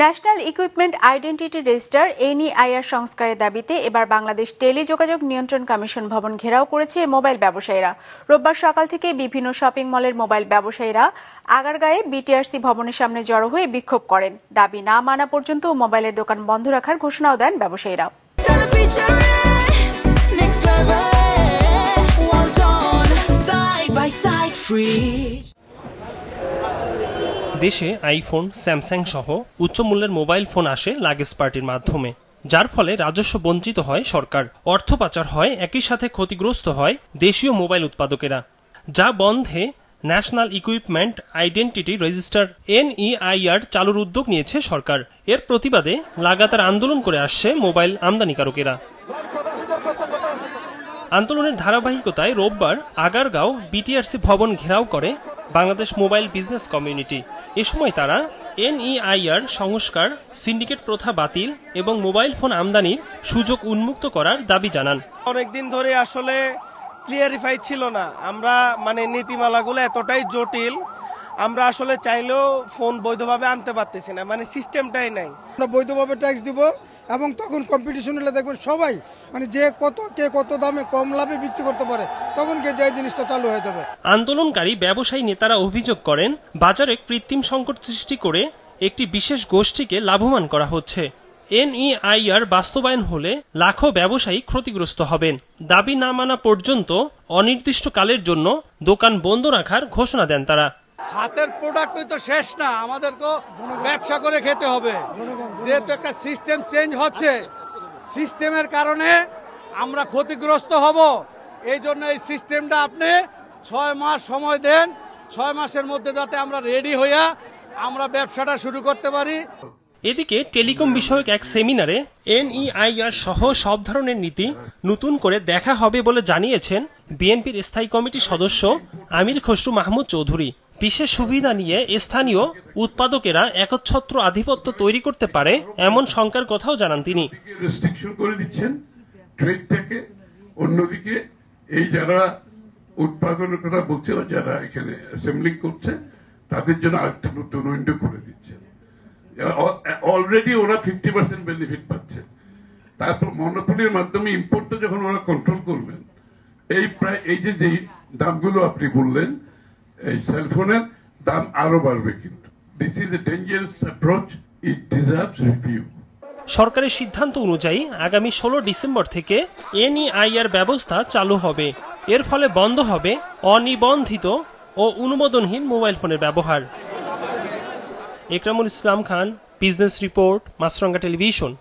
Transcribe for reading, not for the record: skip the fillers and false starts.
National equipment identity register NEIR সংস্কারের দাবিতে এবার বাংলাদেশ টেলিযোগাযোগ নিয়ন্ত্রণ কমিশন ভবন ঘেরাও করেছে মোবাইল ব্যবসায়ীরা। রোববার সকাল থেকে বিভিন্ন শপিং মলের মোবাইল ব্যবসায়ীরা আগারগাঁয়ে বিটিআরসি ভবনের সামনে জড়ো হয়ে বিক্ষোভ করেন। দাবি না মানা পর্যন্ত মোবাইলের দোকান বন্ধ রাখার ঘোষণাও দেন ব্যবসায়ীরা। দেশে আইফোন, স্যামসাং সহ উচ্চমূল্যের মোবাইল ফোন আসে লাগেজ পার্টির মাধ্যমে, যার ফলে রাজস্ব বঞ্চিত হয় সরকার, অর্থ পাচার হয়, একই সাথে ক্ষতিগ্রস্ত হয় দেশীয় মোবাইল উৎপাদকেরা। যা বন্ধে national equipment identity register NEIR চালুর উদ্যোগ নিয়েছে সরকার। এর প্রতিবাদে লাগাতার আন্দোলন করে আসছে মোবাইল আমদানিকারকেরা। আন্দোলনের ধারাবাহিকতায় রোববার আগারগাঁও বিটিআরসি ভবন ঘেরাও করে বাংলাদেশ মোবাইল বিজনেস কমিউনিটি। এ সময় তারা এনইআইআর সংস্কার, সিন্ডিকেট প্রথা বাতিল এবং মোবাইল ফোন আমদানির সুযোগ উন্মুক্ত করার দাবি জানান। অনেকদিন ধরে আসলে ক্লিয়ারিফাই ছিল না, আমরা নীতিমালাগুলো এতটাই জটিল, আমরা আসলে চাইলেও ফোন বৈধভাবে আনতে পারতেছি না, সিস্টেমটাই নাই। আমরা বৈধভাবে ট্যাক্স দিব এবং তখন কম্পিটিশন হলে দেখবেন সবাই যে কে কত দামে কম লাভে বিক্রি করতে পারে, তখন যে জিনিসটা চালু হয়ে যাবে। আন্দোলনকারী ব্যবসায়ী নেতারা অভিযোগ করেন, বাজারে কৃত্রিম সংকট সৃষ্টি করে একটি বিশেষ গোষ্ঠীকে লাভবান করা হচ্ছে। এনইআইআর বাস্তবায়ন হলে লাখো ব্যবসায়ী ক্ষতিগ্রস্ত হবেন। দাবি না মানা পর্যন্ত অনির্দিষ্টকালের জন্য দোকান বন্ধ রাখার ঘোষণা দেন তারা। হাতের প্রোডাক্টই তো শেষ না, আমাদেরকে ব্যবসা করে খেতে হবে। যেহেতু একটা সিস্টেম চেঞ্জ হচ্ছে, সিস্টেমের কারণে আমরা ক্ষতিগ্রস্ত হব। এই জন্য এই সিস্টেমটা আপনি 6 মাস সময় দেন, 6 মাসের মধ্যে যাতে আমরা রেডি হইয়া আমরা ব্যবসাটা শুরু করতে পারি। এদিকে টেলিকম বিষয়ক এক সেমিনারে এনইআইআর সহ সব ধরনের নীতি নতুন করে দেখা হবে বলে জানিয়েছেন বিএনপির স্থায়ী কমিটির সদস্য আমির খসরু মাহমুদ চৌধুরী। বিশেষ সুবিধা নিয়ে স্থানীয় উৎপাদকেরা একচ্ছত্র আধিপত্য তৈরি করতে পারে এমন শঙ্কার কথাও জানান তিনি। রেস্ট্রিকশন করে দিচ্ছেন ট্রেডটাকে, অন্যদিকে এই যারা উৎপাদনের কথা বলছে, যারা এখানে অ্যাসেম্বলিং করছে, তাদের জন্য আরেকটা নতুন উইন্ডো করে দিচ্ছেন। অলরেডি ওরা 50% বেনিফিট পাচ্ছে। তারপর মনোপলির মাধ্যমে ইম্পোর্টটা যখন ওরা কন্ট্রোল করবেন, এই যে দামগুলো আপনি বললেন, এই সেলফোনের দাম আরো বাড়বে। কিন্তু this is a dangerous approach, it deserves review. সরকারের সিদ্ধান্ত অনুযায়ী আগামী 16 ডিসেম্বর থেকে এনইআইআর ব্যবস্থা চালু হবে। এর ফলে বন্ধ হবে অনিবন্ধিত ও অনুমোদনহীন মোবাইল ফোনের ব্যবহার। একরামুল ইসলাম খান, বিজনেস রিপোর্ট, মাছরাঙ্গা টেলিভিশন।